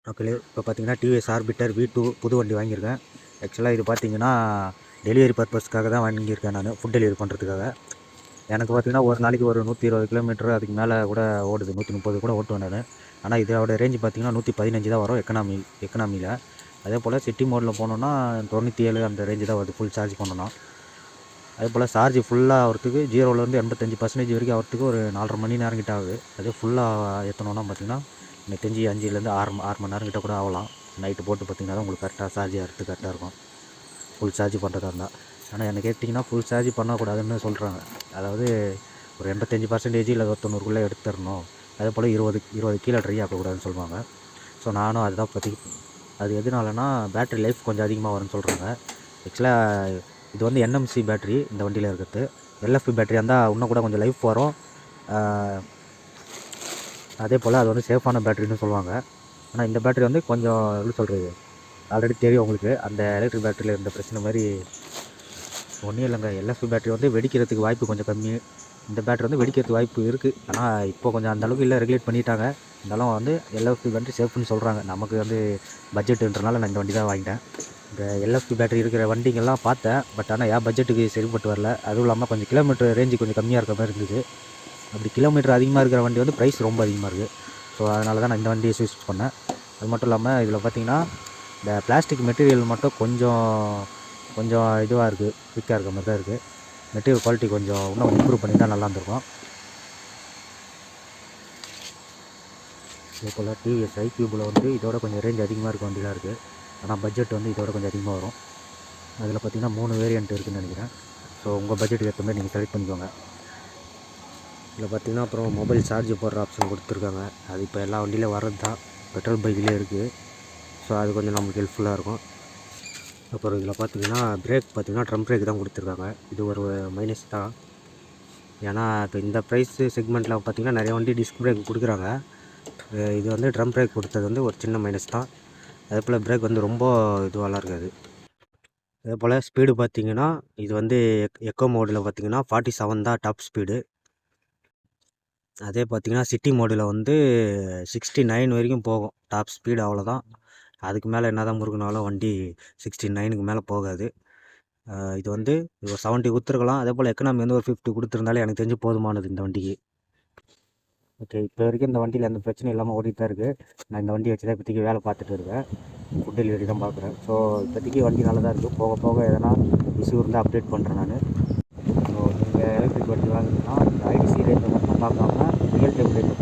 மக்களே இப்போ பார்த்தீங்கன்னா டிவிஎஸ் ஆர்பிட்டர் V2 புது வண்டி வாங்கியிருக்கேன். ஆக்சுவலாக இது பார்த்தீங்கன்னா டெலிவரி பர்பஸ்க்காக தான் வாங்கியிருக்கேன் நான், ஃபுட் டெலிவரி பண்ணுறதுக்காக. எனக்கு பார்த்தீங்கன்னா ஒரு நாளைக்கு ஒரு 120 கிலோமீட்டர் அதுக்கு மேலே கூட ஓடுது, 130 கூட ஓட்டுவேன் நான். ஆனால் இதோட ரேஞ்சு பார்த்தீங்கன்னா 115 தான் வரும் எக்கனாமியில். அதே போல் சிட்டி மோடில் போனோன்னா 97 அந்த ரேஞ்சு தான் வருது ஃபுல் சார்ஜ் பண்ணோன்னா. அதே போல் சார்ஜ் ஃபுல்லாக ஆகிறதுக்கு 0லேருந்து 85% வரைக்கும் ஆகிறதுக்கு ஒரு 4.5 மணி நேரம் கிட்ட ஆகுது. அதே ஃபுல்லாக ஏற்றணுன்னா பார்த்திங்கன்னா எனக்கு தெரிஞ்சு 5லேருந்து 6 மணி நேரம் கிட்ட கூட ஆகலாம். நைட்டு போட்டு பார்த்திங்கன்னா தான் உங்களுக்கு கரெக்டாக சார்ஜ் ஆகிறதுக்கு கரெக்டாக இருக்கும், ஃபுல் சார்ஜ் பண்ணுறதா இருந்தால். ஆனால் என்ன கேட்டிங்கன்னா ஃபுல் சார்ஜ் பண்ணக்கூடாதுன்னு சொல்கிறாங்க. அதாவது ஒரு 85% இல்லை 90 எடுத்துடணும். அதே போல் 20 கீழே ட்ரை ஆக்கக்கூடாதுன்னு சொல்லுவாங்க. ஸோ நானும் அதுதான் பற்றி. அது எதுனாலனா பேட்ரி லைஃப் கொஞ்சம் அதிகமாக வரும்னு சொல்கிறாங்க. ஆக்சுவலாக இது வந்து NMC பேட்ரி இந்த வண்டியில் இருக்கிறது. LFP பேட்டரியாக இருந்தால் இன்னும் கூட கொஞ்சம் லைஃப் வரும். அதே போல் அது வந்து சேஃபான பேட்டரின்னு சொல்லுவாங்க. ஆனால் இந்த பேட்டரி வந்து கொஞ்சம் எப்படி சொல்கிறது, ஆல்ரெடி தெரியும் உங்களுக்கு அந்த எலக்ட்ரிக் பேட்டரியில் இருந்த பிரச்சனை மாதிரி ஒன்றும் இல்லைங்க. LFP பேட்டரி வந்து வெடிக்கிறதுக்கு வாய்ப்பு கொஞ்சம் கம்மி. இந்த பேட்டரி வந்து வெடிக்கிறதுக்கு வாய்ப்பு இருக்குது. ஆனால் இப்போ கொஞ்சம் அந்தளவுக்கு இல்லை, ரெகுலேட் பண்ணிட்டாங்க. இருந்தாலும் வந்து LFP பேட்டரி சேஃப்னு சொல்கிறாங்க. நமக்கு வந்து பட்ஜெட்டுன்றனால நான் இந்த வண்டி தான் வாங்கிட்டேன். இந்த LFP பேட்டரி இருக்கிற வண்டிங்கெல்லாம் பார்த்தேன். பட் ஆனால் என் பட்ஜெட்டுக்கு சரிப்பட்டு வரல. அதுவும் இல்லாமல் கொஞ்சம் கிலோமீட்டர் ரேஞ்சு கொஞ்சம் கம்மியாக இருக்கிற மாதிரி இருந்துச்சு. அப்படி கிலோமீட்டர் அதிகமாக இருக்கிற வண்டி வந்து ப்ரைஸ் ரொம்ப அதிகமாக இருக்குது. ஸோ அதனால தான் நான் இந்த வண்டியை சூஸ் பண்ணேன். அது மட்டும் இல்லாமல் இதில் பார்த்திங்கன்னா இந்த பிளாஸ்டிக் மெட்டீரியல் மட்டும் கொஞ்சம் இதுவாக இருக்குது, வீக்காக இருக்க மாதிரி தான் இருக்குது. மெட்டீரியல் குவாலிட்டி கொஞ்சம் இன்னும் இம்ப்ரூவ் பண்ணி தான் நல்லா இருந்திருக்கும். இதே போல் டிவிஎஸ் iQube வந்து இதோட கொஞ்சம் ரேஞ்ச் அதிகமாக இருக்க வண்டிலாம் இருக்குது. ஆனால் பட்ஜெட் வந்து இதோட கொஞ்சம் அதிகமாக வரும். அதில் பார்த்திங்கன்னா 3 வேரியன்ட் இருக்குதுன்னு நினைக்கிறேன். ஸோ உங்கள் பட்ஜெட்டுக்கு ஏற்ற மாதிரி நீங்கள் செலக்ட் பண்ணிக்கோங்க. இதில் பார்த்திங்கன்னா அப்புறம் மொபைல் சார்ஜ் போடுற ஆப்ஷன் கொடுத்துருக்காங்க. அது இப்போ எல்லா வண்டியிலும் வர்றது தான், பெட்ரோல் பைக்லேயே இருக்குது. ஸோ அது கொஞ்சம் நமக்கு ஹெல்ப்ஃபுல்லாக இருக்கும். அப்புறம் இதில் பார்த்திங்கன்னா பிரேக் பார்த்திங்கன்னா ட்ரம் பிரேக் தான் கொடுத்துருக்காங்க. இது ஒரு மைனஸ் தான். ஏன்னா இப்போ இந்த ப்ரைஸ் செக்மெண்ட்டில் பார்த்திங்கன்னா நிறைய வண்டி டிஸ்க் பிரேக் கொடுக்குறாங்க. இது வந்து ட்ரம் பிரேக் கொடுத்தது வந்து ஒரு சின்ன மைனஸ் தான். அதே போல் பிரேக் வந்து ரொம்ப இதுவாலாம் இருக்காது. அதே போல் ஸ்பீடு பார்த்திங்கன்னா இது வந்து எக்கோ மோடில் பார்த்திங்கன்னா 47 தான் டாப் ஸ்பீடு. அதே பார்த்திங்கன்னா சிட்டி மோடில் வந்து 69 வரைக்கும் போகும் டாப் ஸ்பீடு, அவ்வளோதான். அதுக்கு மேலே என்ன தான் முருகுனாலும் வண்டி 69க்கு மேலே போகாது. இது வந்து ஒரு 70 கொடுத்துருக்கலாம். அதே போல் எக்கனாமி வந்து ஒரு 50 கொடுத்துருந்தாலே எனக்கு தெரிஞ்சு போதுமானது இந்த வண்டிக்கு. ஓகே, இப்போ வரைக்கும் இந்த வண்டியில் எந்த பிரச்சனையும் இல்லாமல் ஓடிட்டு தான் இருக்குது. நான் இந்த வண்டி வச்சு தான் இப்போதைக்கு வேலை பார்த்துட்டு இருக்கேன். ஃபுட் டெலிவரி தான் பார்க்குறேன். ஸோ இப்போதைக்கு வண்டி நல்லா தான் இருக்குது. போக போக எதனா இஷ்யூ இருந்தால் அப்டேட் பண்ணுறேன் நான். ஸோ நீங்கள் எலக்ட்ரிக் வண்டி வாங்கினீங்கன்னா இந்த IDC ரேட்டை மட்டும் பார்க்காம ரியல் டைம் ரேட்